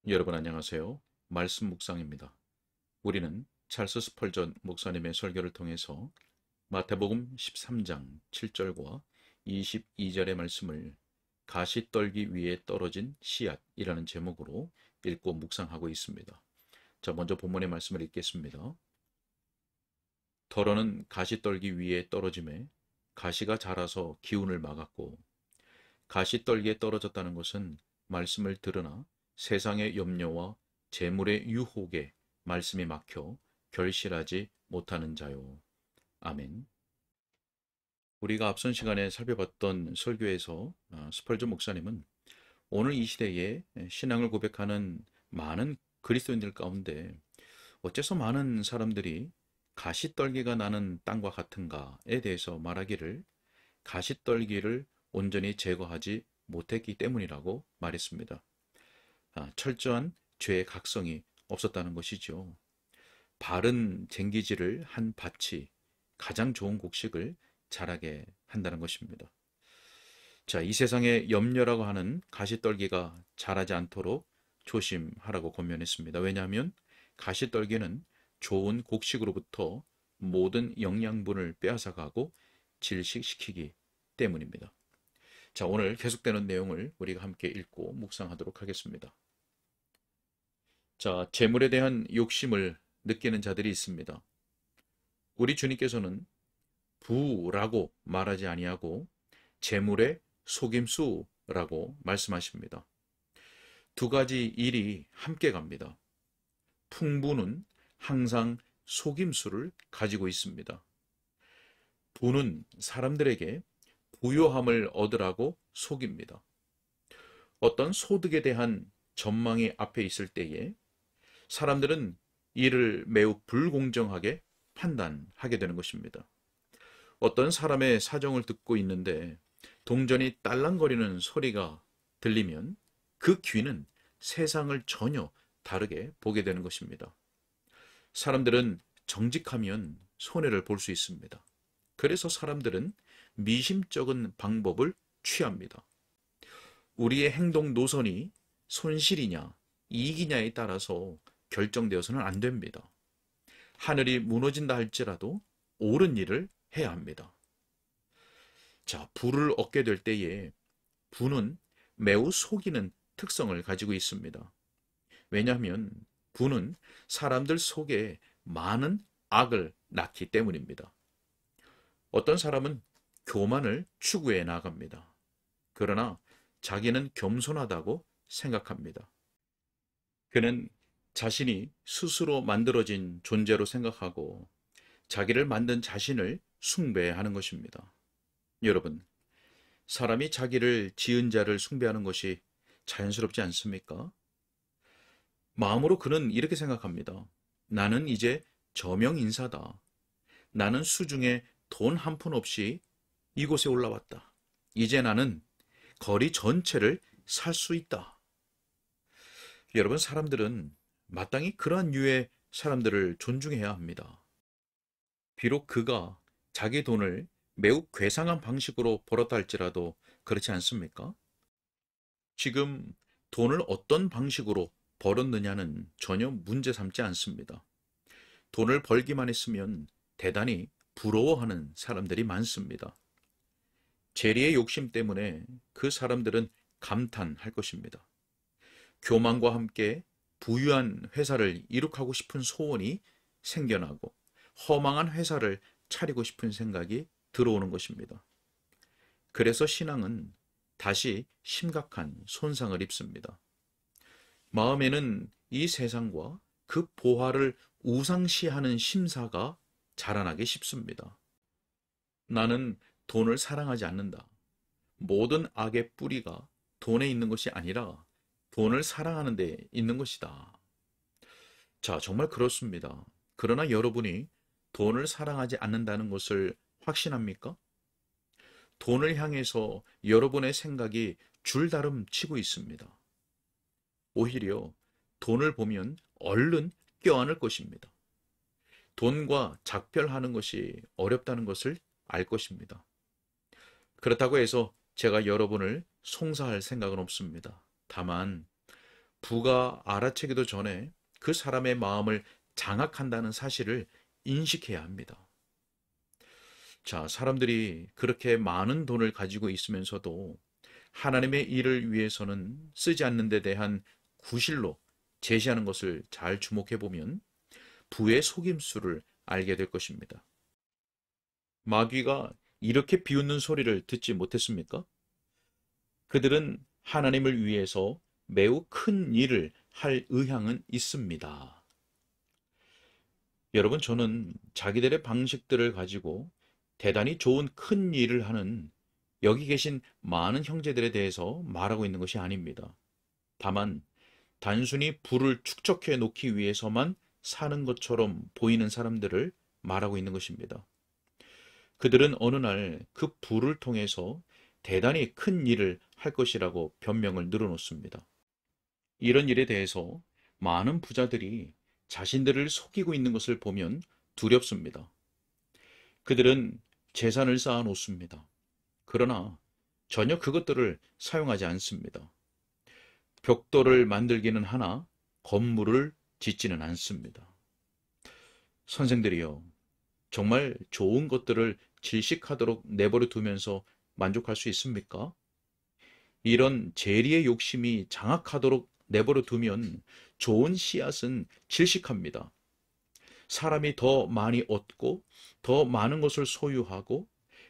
여러분 안녕하세요. 말씀 묵상입니다. 우리는 찰스 스펄전 목사님의 설교를 통해서 마태복음 13장 7절과 22절의 말씀을 가시떨기 위에 떨어진 씨앗이라는 제목으로 읽고 묵상하고 있습니다. 자, 먼저 본문의 말씀을 읽겠습니다. 더러는 가시떨기 위에 떨어짐에 가시가 자라서 기운을 막았고, 가시떨기에 떨어졌다는 것은 말씀을 들으나 세상의 염려와 재물의 유혹에 말씀이 막혀 결실하지 못하는 자요. 아멘. 우리가 앞선 시간에 살펴봤던 설교에서 스펄전 목사님은 오늘 이 시대에 신앙을 고백하는 많은 그리스도인들 가운데 어째서 많은 사람들이 가시떨기가 나는 땅과 같은가에 대해서 말하기를 가시떨기를 온전히 제거하지 못했기 때문이라고 말했습니다. 철저한 죄의 각성이 없었다는 것이죠. 바른 쟁기질을 한 밭이 가장 좋은 곡식을 자라게 한다는 것입니다. 자, 이 세상에 염려라고 하는 가시떨기가 자라지 않도록 조심하라고 권면했습니다. 왜냐하면 가시떨기는 좋은 곡식으로부터 모든 영양분을 빼앗아가고 질식시키기 때문입니다. 자, 오늘 계속되는 내용을 우리가 함께 읽고 묵상하도록 하겠습니다. 자, 재물에 대한 욕심을 느끼는 자들이 있습니다. 우리 주님께서는 부라고 말하지 아니하고 재물의 속임수라고 말씀하십니다. 두 가지 일이 함께 갑니다. 풍부는 항상 속임수를 가지고 있습니다. 부는 사람들에게 부요함을 얻으라고 속입니다. 어떤 소득에 대한 전망이 앞에 있을 때에 사람들은 이를 매우 불공정하게 판단하게 되는 것입니다. 어떤 사람의 사정을 듣고 있는데 동전이 딸랑거리는 소리가 들리면 그 귀는 세상을 전혀 다르게 보게 되는 것입니다. 사람들은 정직하면 손해를 볼 수 있습니다. 그래서 사람들은 미심쩍은 방법을 취합니다. 우리의 행동 노선이 손실이냐 이익이냐에 따라서 결정되어서는 안 됩니다. 하늘이 무너진다 할지라도 옳은 일을 해야 합니다. 자, 부를 얻게 될 때에 부는 매우 속이는 특성을 가지고 있습니다. 왜냐하면 부는 사람들 속에 많은 악을 낳기 때문입니다. 어떤 사람은 교만을 추구해 나갑니다. 그러나 자기는 겸손하다고 생각합니다. 그는 자신이 스스로 만들어진 존재로 생각하고 자기를 만든 자신을 숭배하는 것입니다. 여러분, 사람이 자기를 지은 자를 숭배하는 것이 자연스럽지 않습니까? 마음으로 그는 이렇게 생각합니다. 나는 이제 저명 인사다. 나는 수중에 돈 한 푼 없이 이곳에 올라왔다. 이제 나는 거리 전체를 살 수 있다. 여러분, 사람들은 마땅히 그러한 류의 사람들을 존중해야 합니다. 비록 그가 자기 돈을 매우 괴상한 방식으로 벌었다 할지라도 그렇지 않습니까? 지금 돈을 어떤 방식으로 벌었느냐는 전혀 문제 삼지 않습니다. 돈을 벌기만 했으면 대단히 부러워하는 사람들이 많습니다. 재리의 욕심 때문에 그 사람들은 감탄할 것입니다. 교만과 함께 부유한 회사를 이룩하고 싶은 소원이 생겨나고 허망한 회사를 차리고 싶은 생각이 들어오는 것입니다. 그래서 신앙은 다시 심각한 손상을 입습니다. 마음에는 이 세상과 그 보화를 우상시하는 심사가 자라나기 쉽습니다. 나는 돈을 사랑하지 않는다. 모든 악의 뿌리가 돈에 있는 것이 아니라 돈을 사랑하는 데 있는 것이다. 자, 정말 그렇습니다. 그러나 여러분이 돈을 사랑하지 않는다는 것을 확신합니까? 돈을 향해서 여러분의 생각이 줄다름 치고 있습니다. 오히려 돈을 보면 얼른 껴안을 것입니다. 돈과 작별하는 것이 어렵다는 것을 알 것입니다. 그렇다고 해서 제가 여러분을 송사할 생각은 없습니다. 다만 부가 알아채기도 전에 그 사람의 마음을 장악한다는 사실을 인식해야 합니다. 자, 사람들이 그렇게 많은 돈을 가지고 있으면서도 하나님의 일을 위해서는 쓰지 않는 데 대한 구실로 제시하는 것을 잘 주목해 보면 부의 속임수를 알게 될 것입니다. 마귀가 이렇게 비웃는 소리를 듣지 못했습니까? 그들은 하나님을 위해서 매우 큰 일을 할 의향은 있습니다. 여러분, 저는 자기들의 방식들을 가지고 대단히 좋은 큰 일을 하는 여기 계신 많은 형제들에 대해서 말하고 있는 것이 아닙니다. 다만 단순히 부를 축적해 놓기 위해서만 사는 것처럼 보이는 사람들을 말하고 있는 것입니다. 그들은 어느 날 그 부를 통해서 대단히 큰 일을 할 것이라고 변명을 늘어놓습니다. 이런 일에 대해서 많은 부자들이 자신들을 속이고 있는 것을 보면 두렵습니다. 그들은 재산을 쌓아 놓습니다. 그러나 전혀 그것들을 사용하지 않습니다. 벽돌을 만들기는 하나 건물을 짓지는 않습니다. 선생들이요, 정말 좋은 것들을 질식하도록 내버려 두면서 만족할 수 있습니까? 이런 재리의 욕심이 장악하도록 내버려 두면 좋은 씨앗은 질식합니다. 사람이 더 많이 얻고 더 많은 것을 소유하고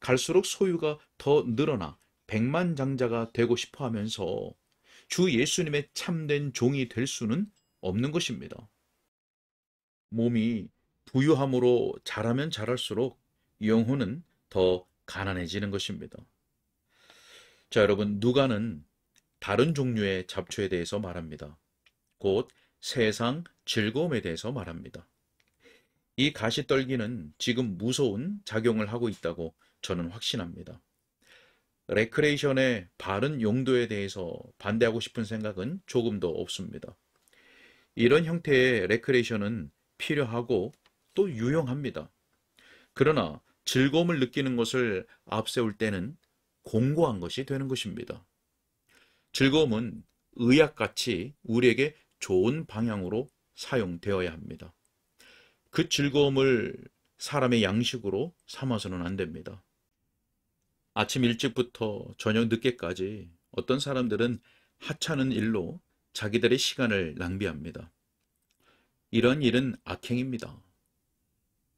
갈수록 소유가 더 늘어나 백만장자가 되고 싶어 하면서 주 예수님의 참된 종이 될 수는 없는 것입니다. 몸이 부유함으로 자라면 자랄수록 영혼은 더 가난해지는 것입니다. 자, 여러분, 누가는 다른 종류의 잡초에 대해서 말합니다. 곧 세상 즐거움에 대해서 말합니다. 이 가시떨기는 지금 무서운 작용을 하고 있다고 저는 확신합니다. 레크레이션의 바른 용도에 대해서 반대하고 싶은 생각은 조금도 없습니다. 이런 형태의 레크레이션은 필요하고 또 유용합니다. 그러나 즐거움을 느끼는 것을 앞세울 때는 공고한 것이 되는 것입니다. 즐거움은 의약같이 우리에게 좋은 방향으로 사용되어야 합니다. 그 즐거움을 사람의 양식으로 삼아서는 안 됩니다. 아침 일찍부터 저녁 늦게까지 어떤 사람들은 하찮은 일로 자기들의 시간을 낭비합니다. 이런 일은 악행입니다.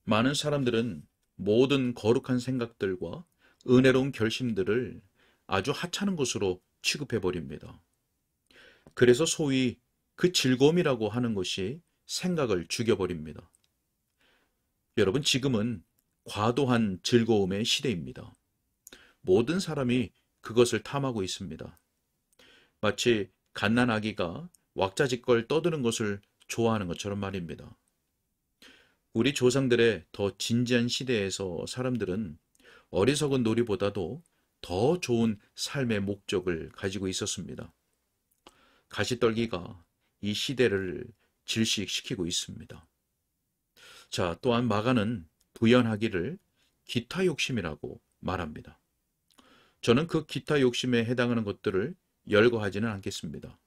많은 사람들은 모든 거룩한 생각들과 은혜로운 결심들을 아주 하찮은 것으로 취급해 버립니다. 그래서 소위 그 즐거움이라고 하는 것이 생각을 죽여버립니다. 여러분, 지금은 과도한 즐거움의 시대입니다. 모든 사람이 그것을 탐하고 있습니다. 마치 갓난아기가 왁자지껄 떠드는 것을 좋아하는 것처럼 말입니다. 우리 조상들의 더 진지한 시대에서 사람들은 어리석은 놀이보다도 더 좋은 삶의 목적을 가지고 있었습니다. 가시떨기가 이 시대를 질식시키고 있습니다. 자, 또한 마가는 부연하기를 기타 욕심이라고 말합니다. 저는 그 기타 욕심에 해당하는 것들을 열거하지는 않겠습니다.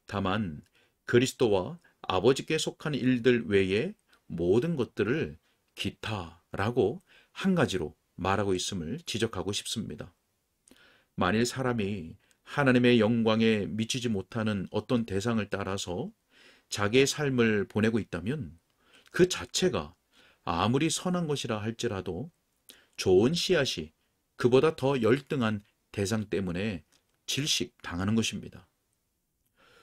다만 그리스도와 아버지께 속한 일들 외에 모든 것들을 기타라고 한 가지로 말하고 있음을 지적하고 싶습니다. 만일 사람이 하나님의 영광에 미치지 못하는 어떤 대상을 따라서 자기의 삶을 보내고 있다면 그 자체가 아무리 선한 것이라 할지라도 좋은 씨앗이 그보다 더 열등한 대상 때문에 질식당하는 것입니다.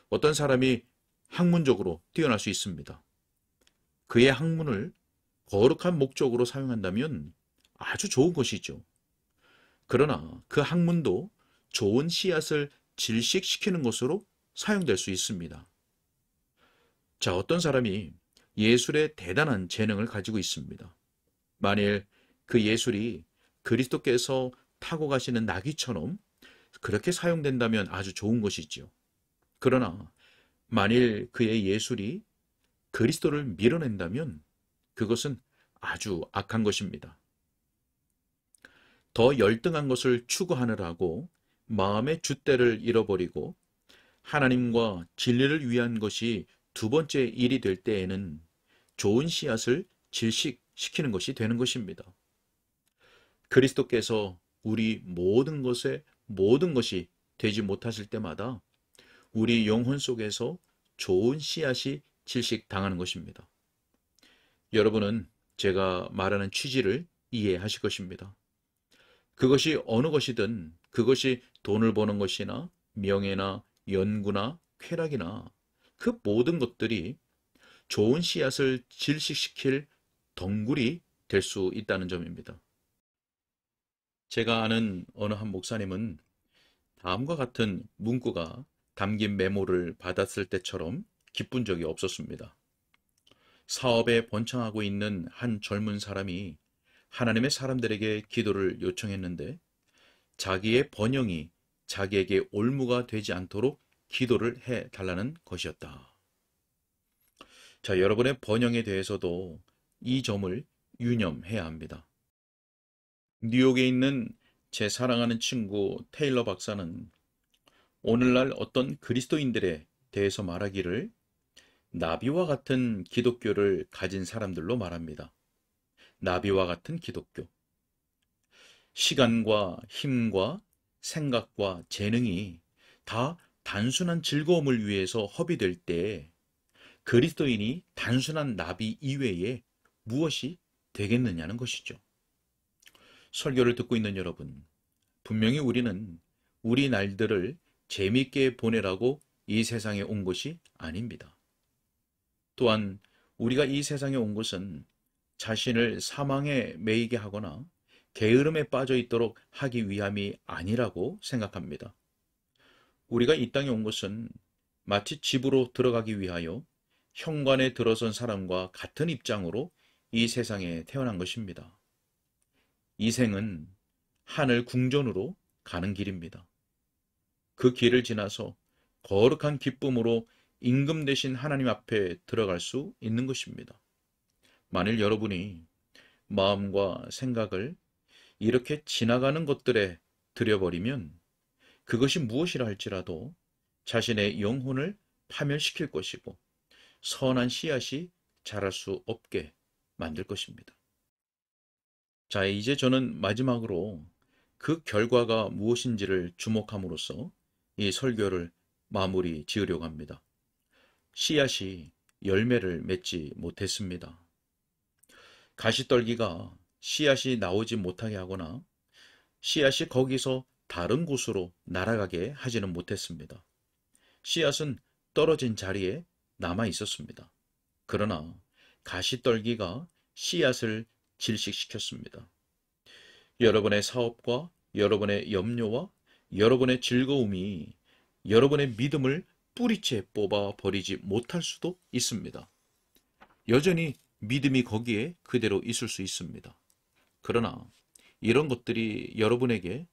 어떤 사람이 학문적으로 뛰어날 수 있습니다. 그의 학문을 거룩한 목적으로 사용한다면 아주 좋은 것이죠. 그러나 그 학문도 좋은 씨앗을 질식시키는 것으로 사용될 수 있습니다. 자, 어떤 사람이 예술에 대단한 재능을 가지고 있습니다. 만일 그 예술이 그리스도께서 타고 가시는 나귀처럼 그렇게 사용된다면 아주 좋은 것이지요. 그러나 만일 그의 예술이 그리스도를 밀어낸다면 그것은 아주 악한 것입니다. 더 열등한 것을 추구하느라고 마음의 줏대를 잃어버리고 하나님과 진리를 위한 것이 두 번째 일이 될 때에는 좋은 씨앗을 질식시키는 것이 되는 것입니다. 그리스도께서 우리 모든 것이 되지 못하실 때마다 우리 영혼 속에서 좋은 씨앗이 질식당하는 것입니다. 여러분은 제가 말하는 취지를 이해하실 것입니다. 그것이 어느 것이든, 그것이 돈을 버는 것이나 명예나 연구나 쾌락이나 그 모든 것들이 좋은 씨앗을 질식시킬 덩굴이 될 수 있다는 점입니다. 제가 아는 어느 한 목사님은 다음과 같은 문구가 담긴 메모를 받았을 때처럼 기쁜 적이 없었습니다. 사업에 번창하고 있는 한 젊은 사람이 하나님의 사람들에게 기도를 요청했는데 자기의 번영이 자기에게 올무가 되지 않도록 기도를 해 달라는 것이었다. 자, 여러분의 번영에 대해서도 이 점을 유념해야 합니다. 뉴욕에 있는 제 사랑하는 친구 테일러 박사는 오늘날 어떤 그리스도인들에 대해서 말하기를 나비와 같은 기독교를 가진 사람들로 말합니다. 나비와 같은 기독교. 시간과 힘과 생각과 재능이 다 단순한 즐거움을 위해서 허비될 때 그리스도인이 단순한 나비 이외에 무엇이 되겠느냐는 것이죠. 설교를 듣고 있는 여러분, 분명히 우리는 우리 날들을 재미있게 보내라고 이 세상에 온 것이 아닙니다. 또한 우리가 이 세상에 온 것은 자신을 사망에 매이게 하거나 게으름에 빠져 있도록 하기 위함이 아니라고 생각합니다. 우리가 이 땅에 온 것은 마치 집으로 들어가기 위하여 현관에 들어선 사람과 같은 입장으로 이 세상에 태어난 것입니다. 이 생은 하늘 궁전으로 가는 길입니다. 그 길을 지나서 거룩한 기쁨으로 임금 되신 하나님 앞에 들어갈 수 있는 것입니다. 만일 여러분이 마음과 생각을 이렇게 지나가는 것들에 들여버리면 그것이 무엇이라 할지라도 자신의 영혼을 파멸시킬 것이고 선한 씨앗이 자랄 수 없게 만들 것입니다. 자, 이제 저는 마지막으로 그 결과가 무엇인지를 주목함으로써 이 설교를 마무리 지으려고 합니다. 씨앗이 열매를 맺지 못했습니다. 가시떨기가 씨앗이 나오지 못하게 하거나 씨앗이 거기서 다른 곳으로 날아가게 하지는 못했습니다. 씨앗은 떨어진 자리에 남아 있었습니다. 그러나 가시떨기가 씨앗을 질식시켰습니다. 여러분의 사업과 여러분의 염려와 여러분의 즐거움이 여러분의 믿음을 뿌리채 뽑아 버리지 못할 수도 있습니다. 여전히 믿음이 거기에 그대로 있을 수 있습니다. 그러나 이런 것들이 여러분에게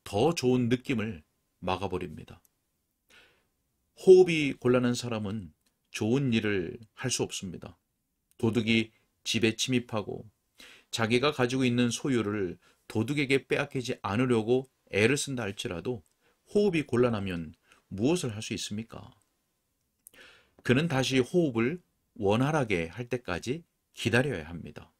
더 좋은 느낌을 막아버립니다. 호흡이 곤란한 사람은 좋은 일을 할 수 없습니다. 도둑이 집에 침입하고 자기가 가지고 있는 소유를 도둑에게 빼앗기지 않으려고 애를 쓴다 할지라도 호흡이 곤란하면 무엇을 할 수 있습니까? 그는 다시 호흡을 원활하게 할 때까지 기다려야 합니다.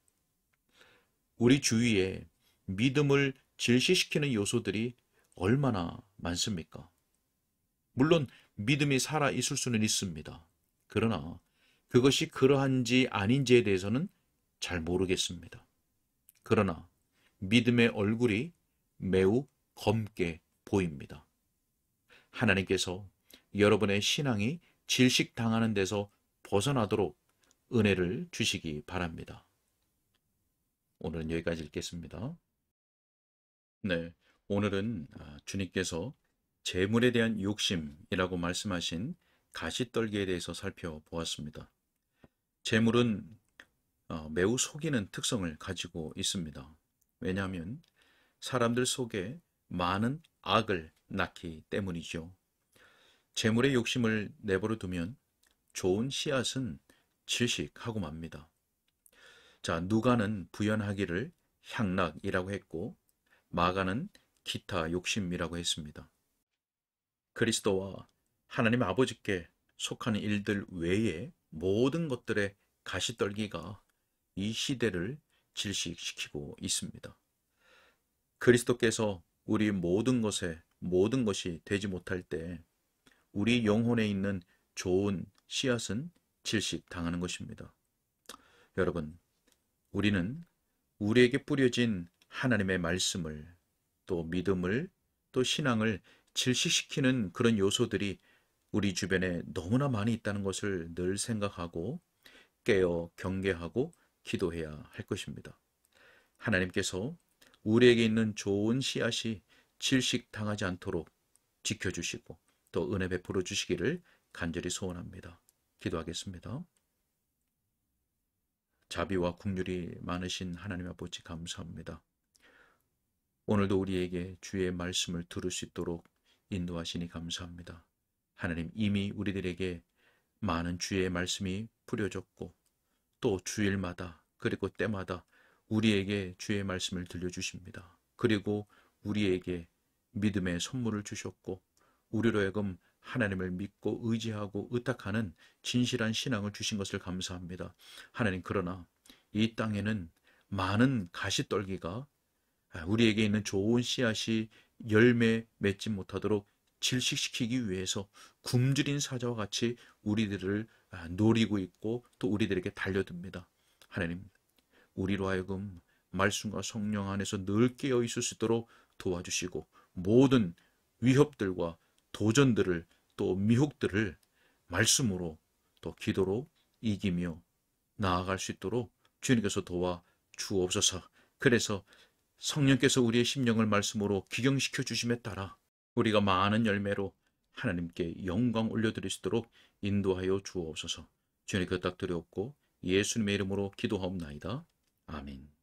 우리 주위에 믿음을 질시시키는 요소들이 얼마나 많습니까? 물론 믿음이 살아 있을 수는 있습니다. 그러나 그것이 그러한지 아닌지에 대해서는 잘 모르겠습니다. 그러나 믿음의 얼굴이 매우 검게 보입니다. 하나님께서 여러분의 신앙이 질식당하는 데서 벗어나도록 은혜를 주시기 바랍니다. 오늘은 여기까지 읽겠습니다. 네, 오늘은 주님께서 재물에 대한 욕심이라고 말씀하신 가시떨기에 대해서 살펴보았습니다. 재물은 매우 속이는 특성을 가지고 있습니다. 왜냐하면 사람들 속에 많은 악을 낳기 때문이죠. 재물의 욕심을 내버려 두면 좋은 씨앗은 질식하고 맙니다. 자, 누가는 부연하기를 향락이라고 했고 마가는 기타 욕심이라고 했습니다. 그리스도와 하나님 아버지께 속하는 일들 외에 모든 것들의 가시떨기가 이 시대를 질식시키고 있습니다. 그리스도께서 우리 모든 것에 모든 것이 되지 못할 때 우리 영혼에 있는 좋은 씨앗은 질식당하는 것입니다. 여러분, 우리는 우리에게 뿌려진 하나님의 말씀을 또 믿음을 또 신앙을 질식시키는 그런 요소들이 우리 주변에 너무나 많이 있다는 것을 늘 생각하고 깨어 경계하고 기도해야 할 것입니다. 하나님께서 우리에게 있는 좋은 씨앗이 질식당하지 않도록 지켜주시고 또 은혜 베풀어 주시기를 간절히 소원합니다. 기도하겠습니다. 자비와 긍휼이 많으신 하나님 아버지 감사합니다. 오늘도 우리에게 주의 말씀을 들을 수 있도록 인도하시니 감사합니다. 하나님, 이미 우리들에게 많은 주의 말씀이 뿌려졌고 또 주일마다 그리고 때마다 우리에게 주의 말씀을 들려주십니다. 그리고 우리에게 믿음의 선물을 주셨고 우리로 하여금 하나님을 믿고 의지하고 의탁하는 진실한 신앙을 주신 것을 감사합니다. 하나님, 그러나 이 땅에는 많은 가시떨기가 우리에게 있는 좋은 씨앗이 열매 맺지 못하도록 질식시키기 위해서 굶주린 사자와 같이 우리들을 노리고 있고 또 우리들에게 달려듭니다. 하나님, 우리로 하여금 말씀과 성령 안에서 늘 깨어 있을 수 있도록 도와주시고 모든 위협들과 도전들을 또 미혹들을 말씀으로 또 기도로 이기며 나아갈 수 있도록 주님께서 도와 주옵소서. 그래서 성령께서 우리의 심령을 말씀으로 기경시켜 주심에 따라 우리가 많은 열매로 하나님께 영광 올려드릴 수 있도록 인도하여 주옵소서. 주님 그 딱 드렸고 예수님의 이름으로 기도하옵나이다. 아멘.